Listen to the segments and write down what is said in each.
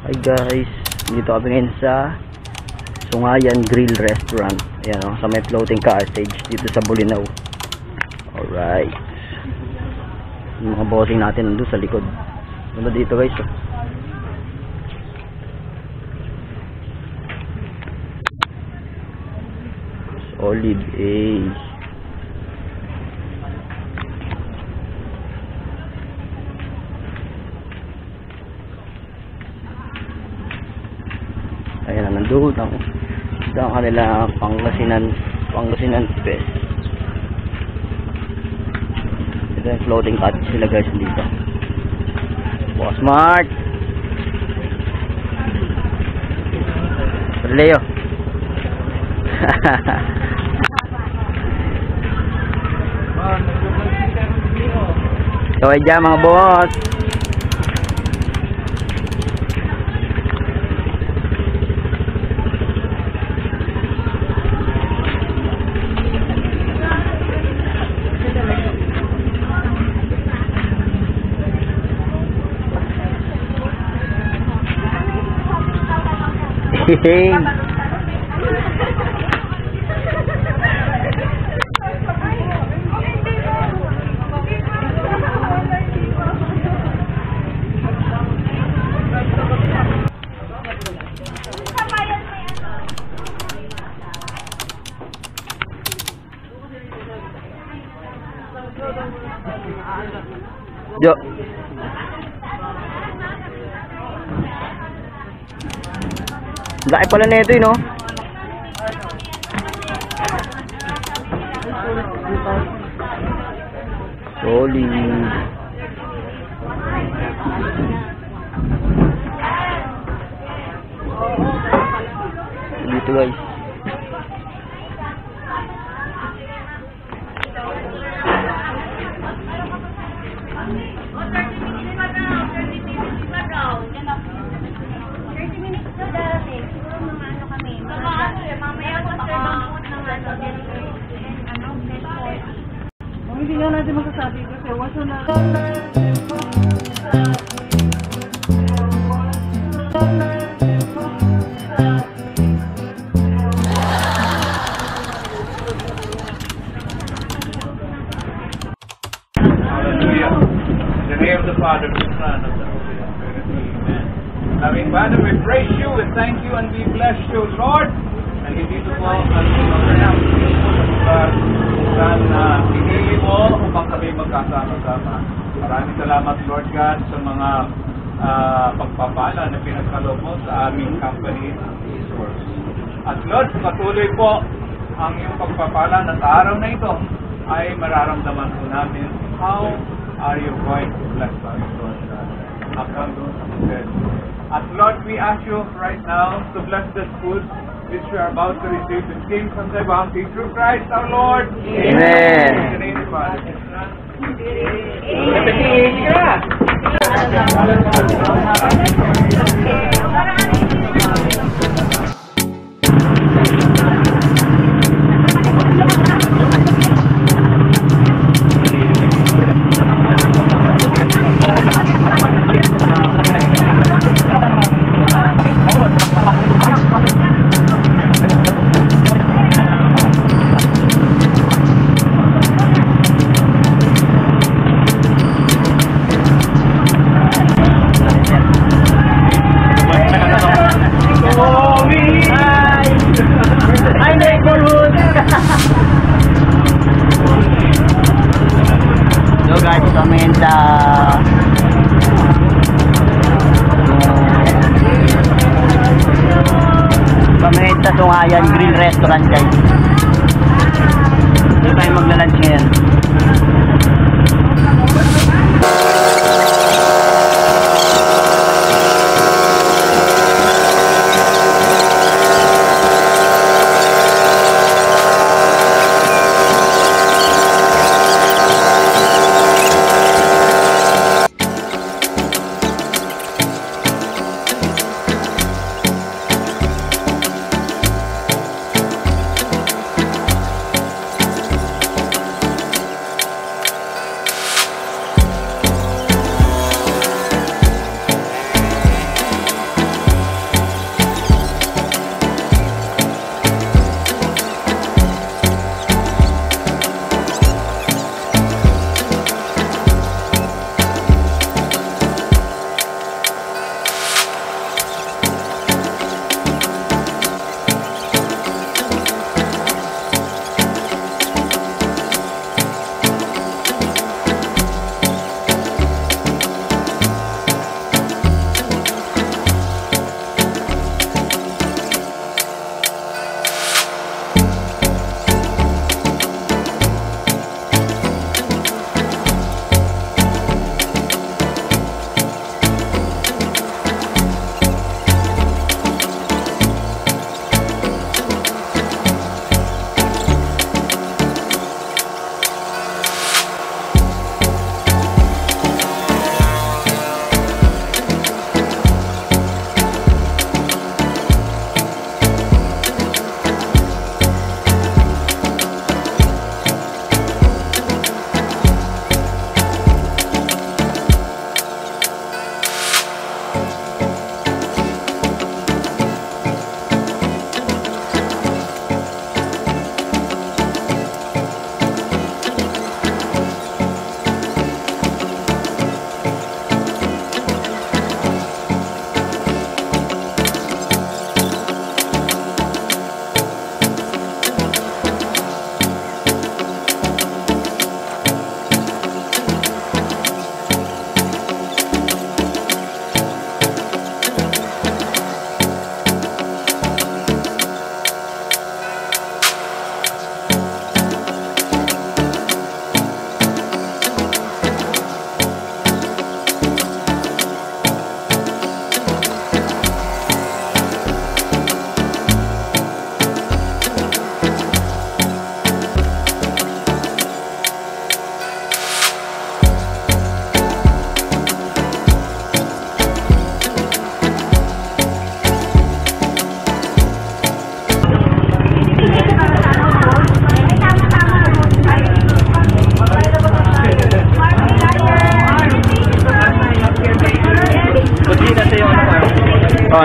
Hi guys, dito kami ngayon sa Sungayan Grill Restaurant. Ayan o, sa may floating cottage dito sa Bolinao. Alright. Yung mga bossing natin nandun sa likod. Ano dito guys? Solid A. Ayan na, nandun ang kanila Pangasinan best. Ito yung floating cottage sila guys dito. Boss Mart Leo. Kaway dyan mga boss. Hehehe. Jo. Laki pala na ito no? Solid. Dito guys. Hindi nga natin masasabi kasi wasa na. Hallelujah. In the name of the Father, the Son, of the Holy Spirit. Amen. Loving Father, we praise you, we thank you, and we bless you, Lord. And hindi ito po ang pronounce po sa lugar kung saan pinili mo upang kami magkasama-sama. Maraming salamat, Lord God, sa mga pagpapala na pinagkaloob mo sa aming company, Resource. At Lord, patuloy po ang iyong pagpapala na sa araw na ito ay mararamdaman po namin how are you going to bless us, Lord God. Hanggang doon sa mga. At Lord, we ask you right now to bless this food which we are about to receive in King from thy bounty through Christ our Lord. Amen. In the name of the Father, the Son, So guys, kami sa Sungayan Grill Restaurant guys. Dito tayo magla-lunch ngayon.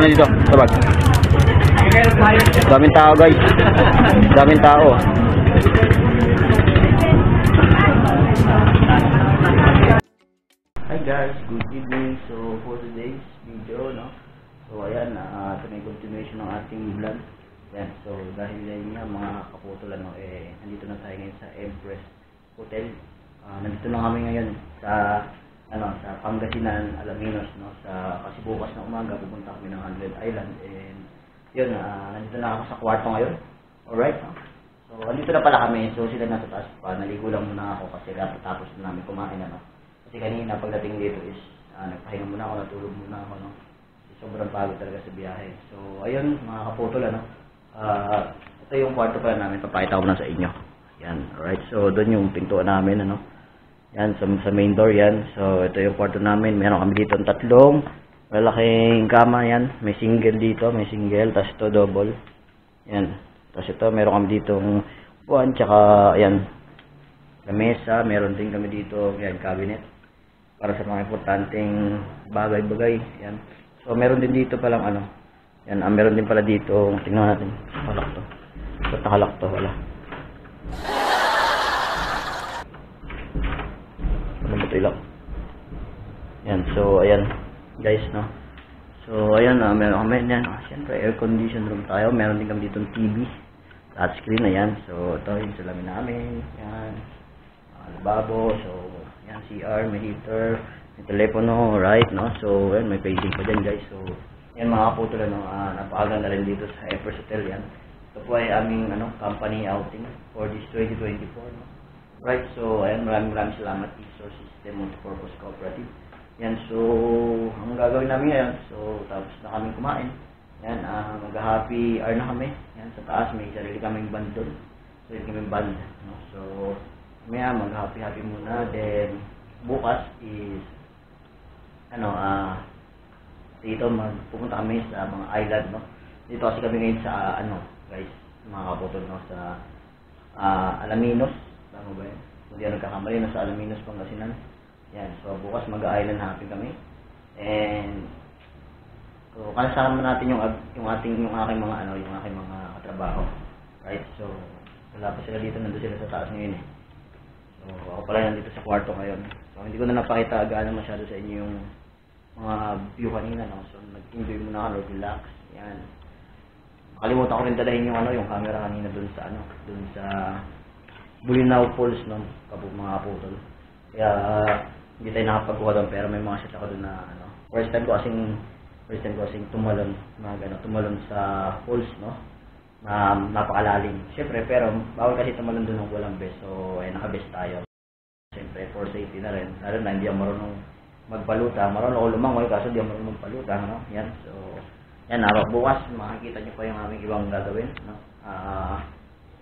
na dito. Sabag. Daming tao guys. Daming tao. Hi guys, good evening. So for today's video, no. So ayan, ito na yung continuation ng ating vlog. Yan, so dahil yun nga mga kaputol, ano, nandito na tayo ngayon sa Empress Hotel. Nandito na kami ngayon sa sa Pangasinan, Alaminos, no. Kasi bukas na umaga pupunta kami ng Hundred Island, and yun, nandito na ako sa kwarto ngayon. Alright, no? So andito na pala kami. So sila nasa taas pa, naligo lang muna ako kasi tapos na namin kumain, ano. Kasi kanina pagdating dito is nagpahinga muna ako, natulog muna ako, no. Kasi sobrang pagod talaga sa biyahe. So ayun mga kaputol, ano. Ito yung kwarto pala namin, papakita ko na sa inyo. Yan, alright. So doon yung pintuan namin, ano. Yan, sa main door yan. So ito yung kwarto namin. Meron kami dito tatlong malaking kama, yan. May single dito, may single, tapos ito double. Yan. Tapos ito, meron kami dito upuan, tsaka yan, lamesa. Meron din kami dito, yan, cabinet. Para sa mga importanteng bagay-bagay. Yan. So meron din dito palang yan, meron din pala dito, tingnan natin. Halak to. Ba't nakalak to? Wala. Ano ba ito ilak? Yan, so ayan guys, no. So ayan, meron kami yan. Siyempre, air condition room tayo. Meron din kami dito TV. Touchscreen, ayan. So ito yung salamin namin. Yan. Lababo. So yan, CR, may heater, may telepono, right, no. So ayan, may paging pa dyan guys. So yan mga kaputol, napakaganda rin dito sa Empress Hotel, yan. Ito po ay aming company outing for this 2024, no? Right, so ayan, maraming salamat Resource System Multipurpose Cooperative. Yan, so ang gagawin namin ngayon, so tapos na kaming kumain. Yan, mag-happy hour na kami. Yan, sa taas may sarili kaming band doon. So yun kaming band, no? So maya mag-happy muna, then bukas is dito pupunta kami sa mga island, no. Dito kasi kami ngayon sa guys, mga kaputol, no, sa Alaminos, tama ba yun? Hindi ako nagkakamali, no, sa Alaminos, Pangasinan. Yan, so bukas mag-island happy kami. And so kasama natin yung aking mga katrabaho. Right? So wala pa sila dito, nandito sila sa taas ngayon, eh. So ako pala nandito sa kwarto ngayon. So hindi ko na napakita gaano masyado sa inyo yung mga view kanina, no. So nag-enjoy muna ako, relax. Yan. Nakalimutan ko rin dalahin yung camera kanina dun sa Bulinaw Falls, no, mga kaputol. Kaya hindi tayo nakapagkuha doon, pero may mga shot ako doon na first time ko kasing tumalon sa falls, no, na napakalalim. Siyempre, pero bawal kasi tumalon doon ng walang best. So ay naka-best tayo. Siyempre, for safety na rin. Lalo na hindi ako marunong magpaluta. Marunong ako lumangoy kaso hindi ako marunong magpaluta, no? Yan. So yan, bukas makikita niyo pa yung aming ibang gagawin, no.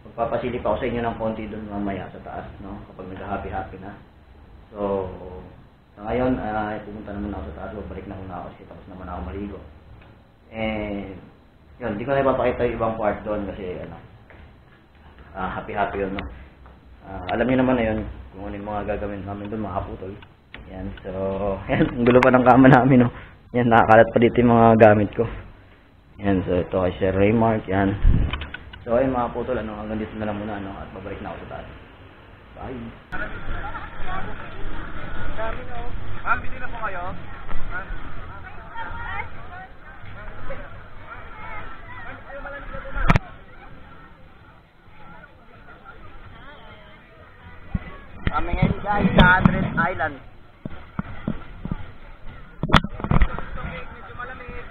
Magpapasilip ako sa inyo ng konti doon mamaya sa taas, no, kapag nag-happy na. So sa ngayon, pupunta naman ako sa taas, balik na muna ako kasi tapos naman ako maligo. And yun, hindi ko na ipapakita yung ibang part doon kasi happy yun, no. Alam niyo naman na yun kung ano yung mga gagawin namin doon, mga kaputol. Yan, so yan, ang gulo pa ng kama namin, no. Yan, nakakalat pa dito yung mga gamit ko. Yan, so ito kay Sir Raymark, yan. So ayun mga kaputol, hanggang dito na lang muna, at babalik na ako sa taas. Bye! Ma'am, bili na po kayo? Kami ngayon guys sa Hundred Island. Medyo malamig.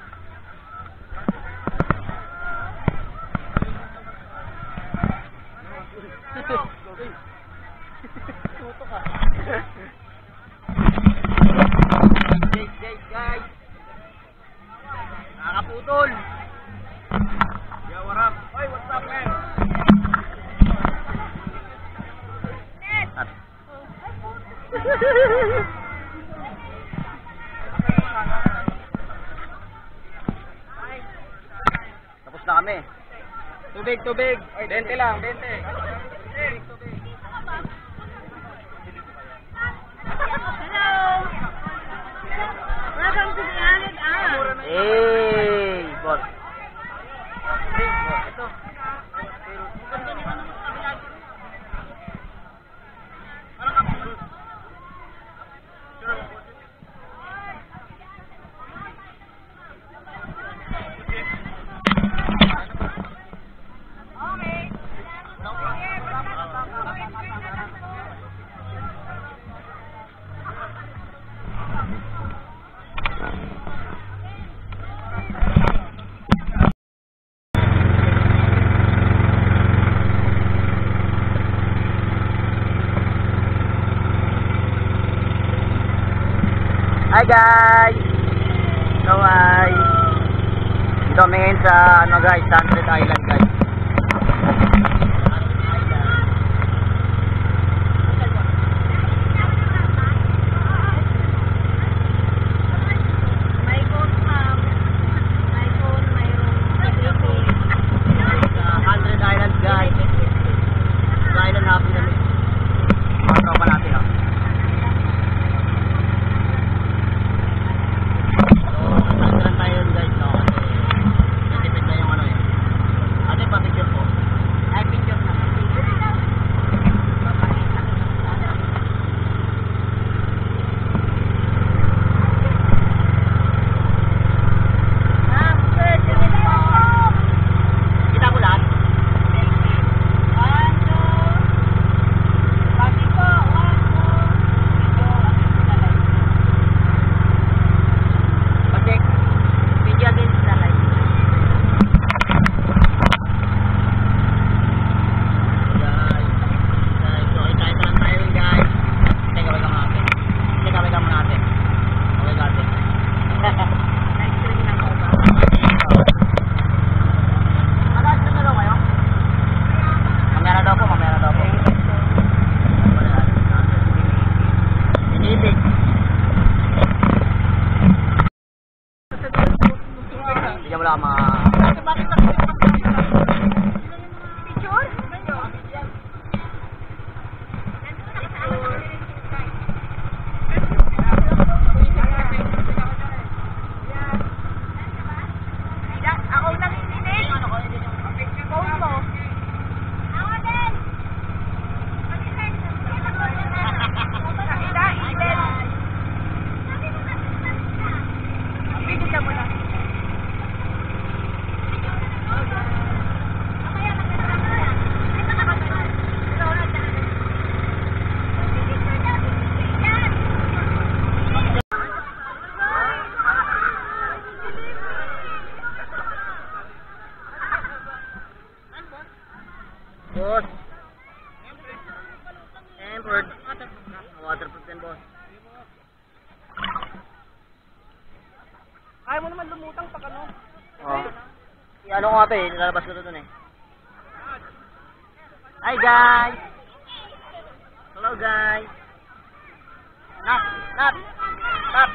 Tuto ka. Guys. Nakakaputol. Yo, what up? Oy, what's up, man? Tapos na kami. Tubig. 20 lang, 20. Tubig. Hello! Welcome to the Hundred Island. Hey! Hi guys! So dito kami ngayon sa ano guys, Sunset Island guys. Bigyan mo lang mga... Boss. Tempered. Waterproof din, boss. Ayaw mo naman lumutang pag ano. Oh. Ano ko nga ito eh, nilalabas ko ito dun eh. Hi guys! Hello guys! Nap! Nap! Nap!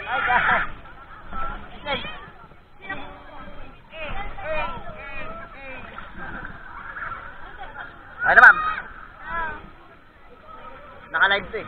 Hi guys! Hey! Ano ma'am? Naka-live to eh.